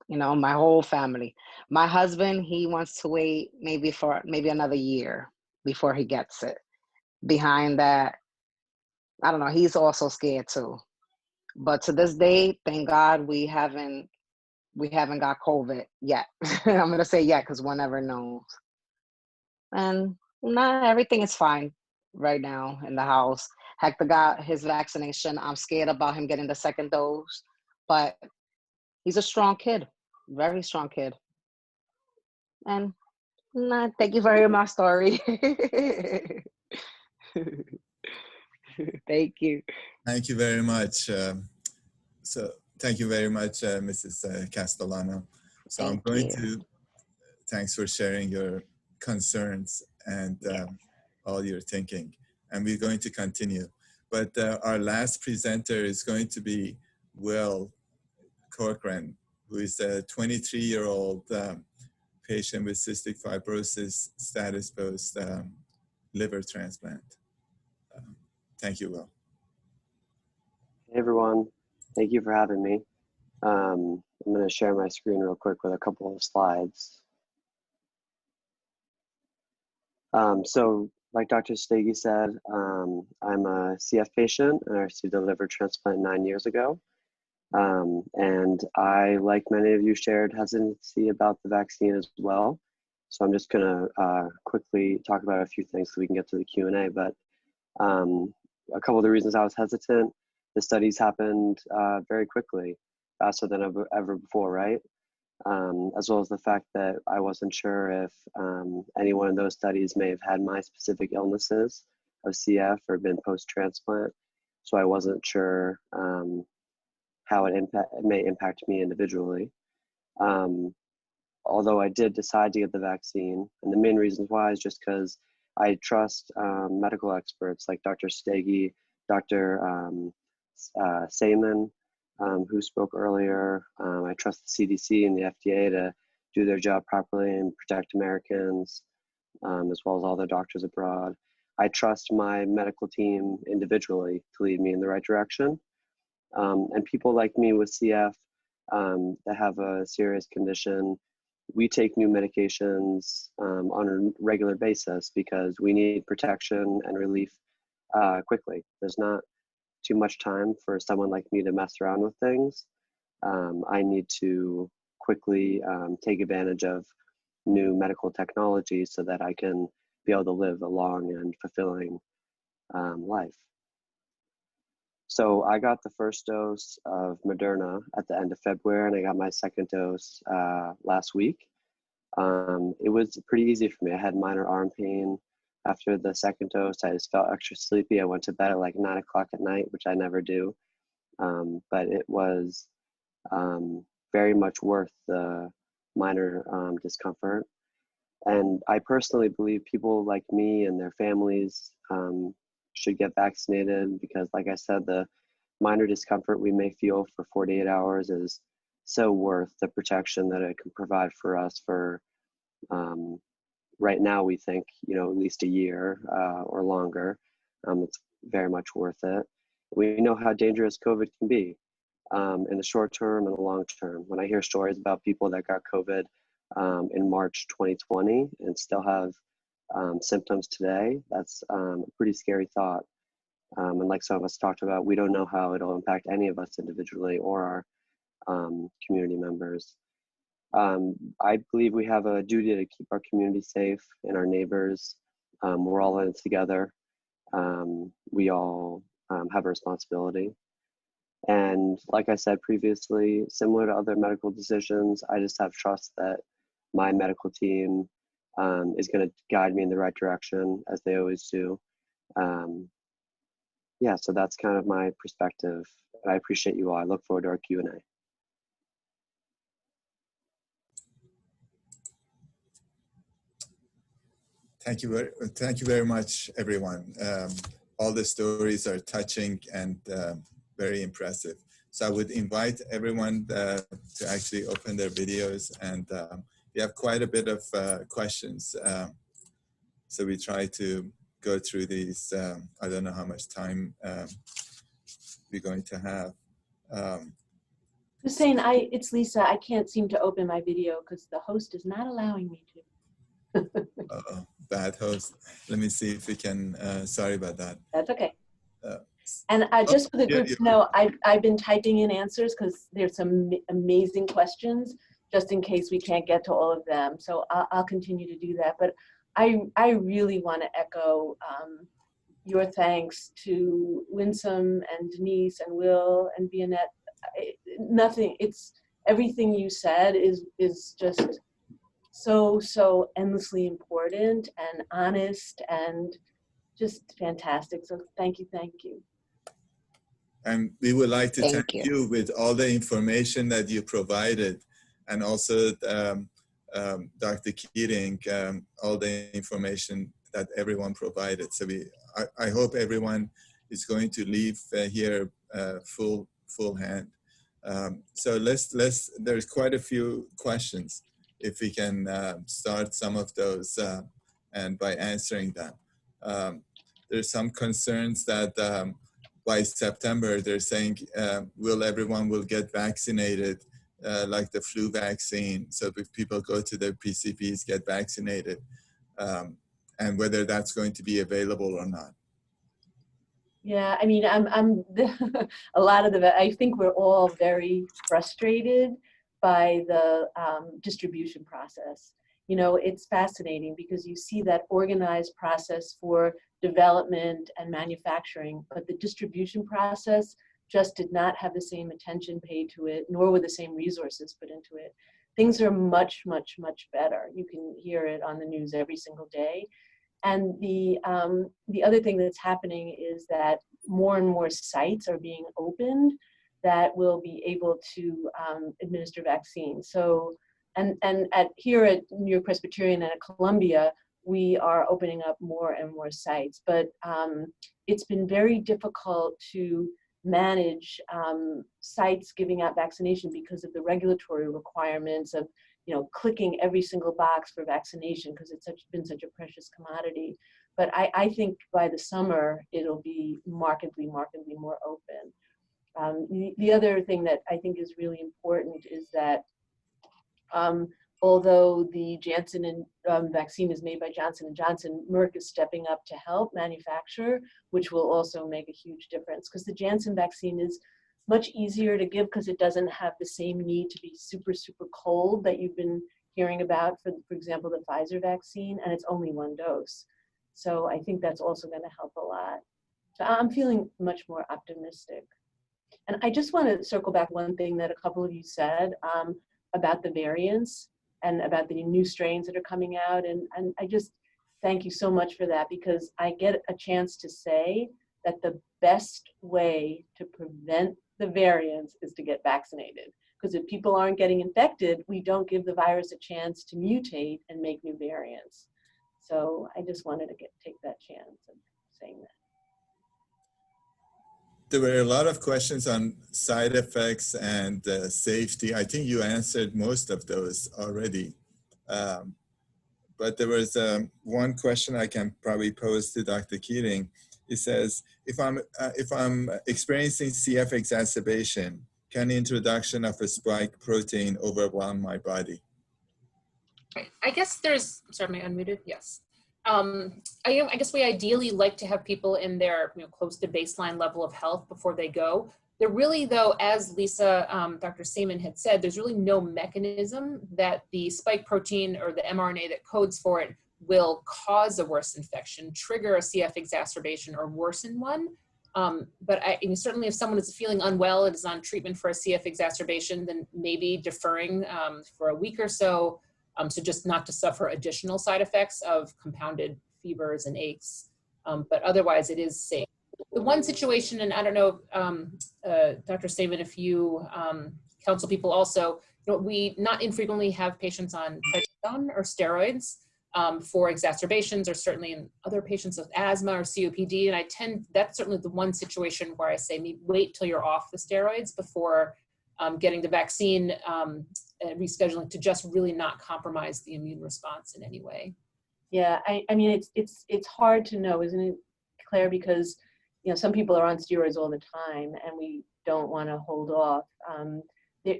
my whole family. My husband, he wants to wait maybe another year before he gets it. Behind that, I don't know, he's also scared too. But to this day, thank God we haven't got COVID yet. I'm gonna say yet because one never knows. And not everything is fine right now in the house. Hector got his vaccination. I'm scared about him getting the second dose, but he's a strong kid, very strong kid. And thank you for hearing my story. Thank you. Thank you very much. So thank you very much, Mrs. Castellano. So I'm going to, thanks for sharing your concerns and all your thinking. And we're going to continue. But our last presenter is going to be Will Corcoran, who is a 23-year-old patient with cystic fibrosis status post liver transplant. Thank you, Will. Hey everyone, thank you for having me. I'm going to share my screen real quick with a couple of slides. So like Dr. Stegi said, I'm a CF patient and I received a liver transplant 9 years ago. And I, like many of you, shared hesitancy about the vaccine as well. So I'm just going to quickly talk about a few things so we can get to the Q&A. But a couple of the reasons I was hesitant: the studies happened very quickly, faster than ever before, right? As well as the fact that I wasn't sure if any one of those studies may have had my specific illnesses of CF or been post-transplant. So I wasn't sure how it may impact me individually. Although I did decide to get the vaccine, and the main reasons why is just because I trust medical experts like Dr. Stegi, Dr. Seaman, who spoke earlier. I trust the CDC and the FDA to do their job properly and protect Americans, as well as all the doctors abroad. I trust my medical team individually to lead me in the right direction. And people like me with CF that have a serious condition, we take new medications on a regular basis because we need protection and relief quickly. There's not too much time for someone like me to mess around with things. I need to quickly take advantage of new medical technology so that I can be able to live a long and fulfilling life. So I got the first dose of Moderna at the end of February, and I got my second dose last week. It was pretty easy for me. I had minor arm pain. After the second dose, I just felt extra sleepy. I went to bed at like 9 o'clock at night, which I never do. But it was very much worth the minor discomfort. And I personally believe people like me and their families should get vaccinated because, like I said, the minor discomfort we may feel for 48 hours is so worth the protection that it can provide for us for right now, we think, you know, at least a year or longer. It's very much worth it. We know how dangerous COVID can be in the short term and the long term. When I hear stories about people that got COVID in March 2020 and still have symptoms today, that's a pretty scary thought. And like some of us talked about, we don't know how it'll impact any of us individually or our community members. I believe we have a duty to keep our community safe and our neighbors. We're all in it together. We all have a responsibility. And like I said previously, similar to other medical decisions, I just have trust that my medical team is going to guide me in the right direction, as they always do. Yeah, so that's kind of my perspective. And I appreciate you all. I look forward to our Q&A. Thank you very much, everyone. All the stories are touching and very impressive. So I would invite everyone to actually open their videos, and we have quite a bit of questions. So we try to go through these. I don't know how much time we're going to have. Hussein, it's Lisa. I can't seem to open my video because the host is not allowing me to. Bad host. Let me see if we can, sorry about that. That's okay. And just for the group to know, I've been typing in answers because there's some amazing questions, just in case we can't get to all of them. So I'll continue to do that. But I really want to echo your thanks to Winsome and Denise and Will and Bionette. Everything you said is just so endlessly important and honest and just fantastic. So thank you. And we would like to thank you with all the information that you provided, and also Dr. Keating, all the information that everyone provided. So I hope everyone is going to leave here full hand. So there's quite a few questions. If we can start some of those and by answering them. There's some concerns that by September, they're saying, everyone will get vaccinated like the flu vaccine. So if people go to their PCPs, get vaccinated, and whether that's going to be available or not. Yeah, I mean, I'm a lot of I think we're all very frustrated by the distribution process. You know, it's fascinating because you see that organized process for development and manufacturing, but the distribution process just did not have the same attention paid to it, nor were the same resources put into it. Things are much better. You can hear it on the news every single day. And the other thing that's happening is that more and more sites are being opened that will be able to administer vaccines. So, and here at New York Presbyterian and at Columbia, we are opening up more and more sites. But it's been very difficult to manage sites giving out vaccination because of the regulatory requirements of, you know, clicking every single box for vaccination because it's been such a precious commodity. But I think by the summer, it'll be markedly more open. The other thing that I think is really important is that although the Jansen vaccine is made by Johnson & Johnson, Merck is stepping up to help manufacture, which will also make a huge difference because the Jansen vaccine is much easier to give because it doesn't have the same need to be super cold that you've been hearing about for example, the Pfizer vaccine, and it's only 1 dose. So I think that's also going to help a lot. So I'm feeling much more optimistic. And I just want to circle back one thing that a couple of you said about the variants and about the new strains that are coming out. And I just, thank you so much for that, because I get a chance to say that the best way to prevent the variants is to get vaccinated. Because if people aren't getting infected, we don't give the virus a chance to mutate and make new variants. So I just wanted to take that chance of saying that. There were a lot of questions on side effects and safety. I think you answered most of those already. But there was one question I can probably pose to Dr. Keating. It says, if I'm experiencing CF exacerbation, can the introduction of a spike protein overwhelm my body? Right. I guess there's, sorry, am I unmuted? Yes. I guess we ideally like to have people in their close to baseline level of health before they go. There really, though, as Lisa, Dr. Seaman had said, there's really no mechanism that the spike protein or the mRNA that codes for it will cause a worse infection, trigger a CF exacerbation, or worsen one. But certainly if someone is feeling unwell and is on treatment for a CF exacerbation, then maybe deferring for a week or so, so just not to suffer additional side effects of compounded fevers and aches. But otherwise, it is safe. The one situation, and I don't know, Dr. Seaman, if you counsel people also, we not infrequently have patients on prednisone or steroids for exacerbations, or certainly in other patients with asthma or COPD. And that's certainly the one situation where I say, wait till you're off the steroids before getting the vaccine, rescheduling, to just really not compromise the immune response in any way. Yeah, I mean, it's hard to know, isn't it, Claire? Because some people are on steroids all the time, and we don't want to hold off.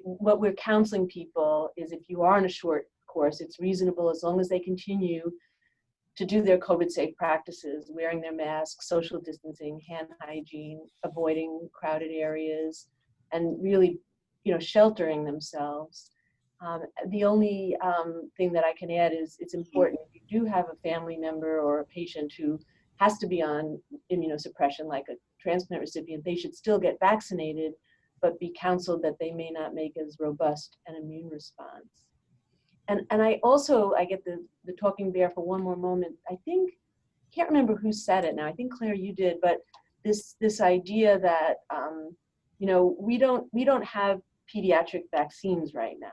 What we're counseling people is, if you are on a short course, it's reasonable as long as they continue to do their COVID-safe practices, wearing their masks, social distancing, hand hygiene, avoiding crowded areas, and really, sheltering themselves. The only thing that I can add is, it's important, if you do have a family member or a patient who has to be on immunosuppression, like a transplant recipient, they should still get vaccinated, but be counseled that they may not make as robust an immune response. And I get the talking bear for one more moment. I can't remember who said it now. I think, Claire, you did, but this idea that we don't have pediatric vaccines right now,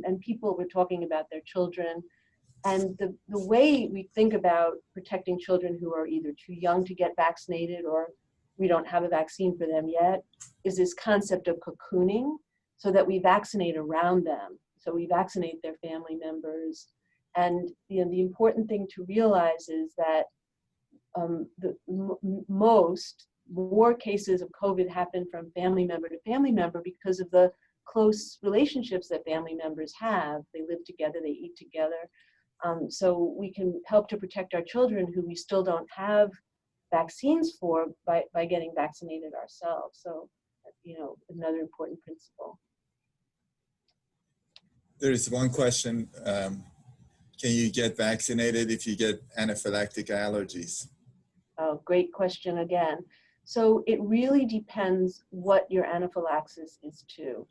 and people were talking about their children, and the way we think about protecting children who are either too young to get vaccinated or we don't have a vaccine for them yet is this concept of cocooning, so that we vaccinate around them. So we vaccinate their family members. And the important thing to realize is that more cases of COVID happen from family member to family member because of the close relationships that family members have. They live together, they eat together. So we can help to protect our children who we still don't have vaccines for by getting vaccinated ourselves. So, another important principle. There is one question. Can you get vaccinated if you get anaphylactic allergies? Oh, great question again. So it really depends what your anaphylaxis is to.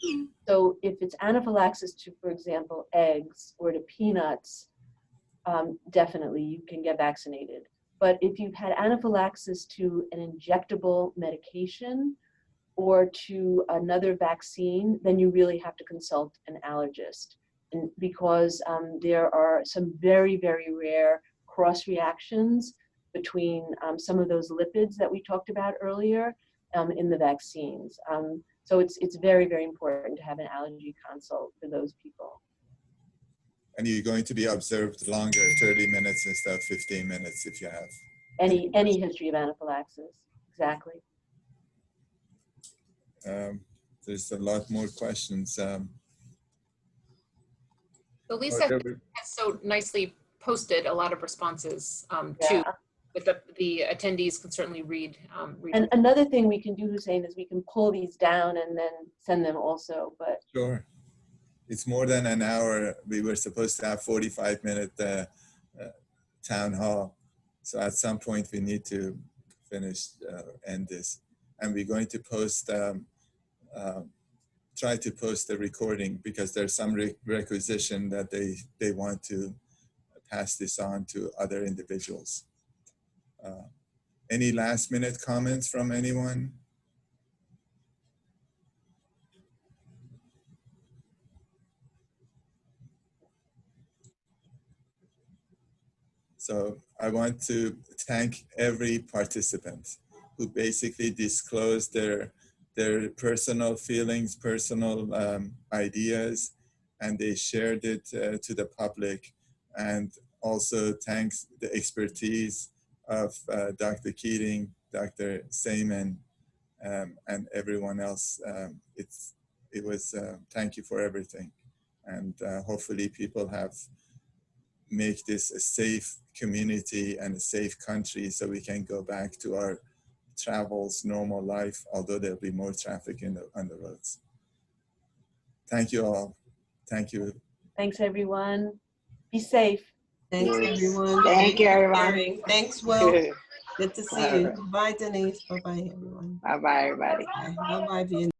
So if it's anaphylaxis to, for example, eggs or to peanuts, definitely you can get vaccinated. But if you've had anaphylaxis to an injectable medication or to another vaccine, then you really have to consult an allergist. And because there are some very, very rare cross reactions between some of those lipids that we talked about earlier in the vaccines. So it's very, very important to have an allergy consult for those people. And you're going to be observed longer, 30 minutes instead of 15 minutes if you have any history of anaphylaxis, exactly. There's a lot more questions. So Lisa has so nicely posted a lot of responses too, with the attendees can certainly read. And another thing we can do, Hussein, is we can pull these down and then send them also. But sure, it's more than an hour. We were supposed to have 45-minute town hall, so at some point we need to finish end this, and we're going to post. Try to post the recording because there's some requisition that they want to pass this on to other individuals. Any last minute comments from anyone? So I want to thank every participant who basically disclosed their personal feelings, personal ideas, and they shared it to the public. And also thanks the expertise of Dr. Keating, Dr. Seaman, and everyone else. Thank you for everything. And hopefully people have make this a safe community and a safe country so we can go back to our travels, normal life, although there'll be more traffic on the roads. Thank you all. Thank you. Thanks, everyone. Be safe. Thanks, everyone. Thank you, everyone. Sharing. Thanks, Will. Good to see you. Bye, Denise. Bye-bye, everyone. Bye-bye, everybody. Bye-bye, Vienna.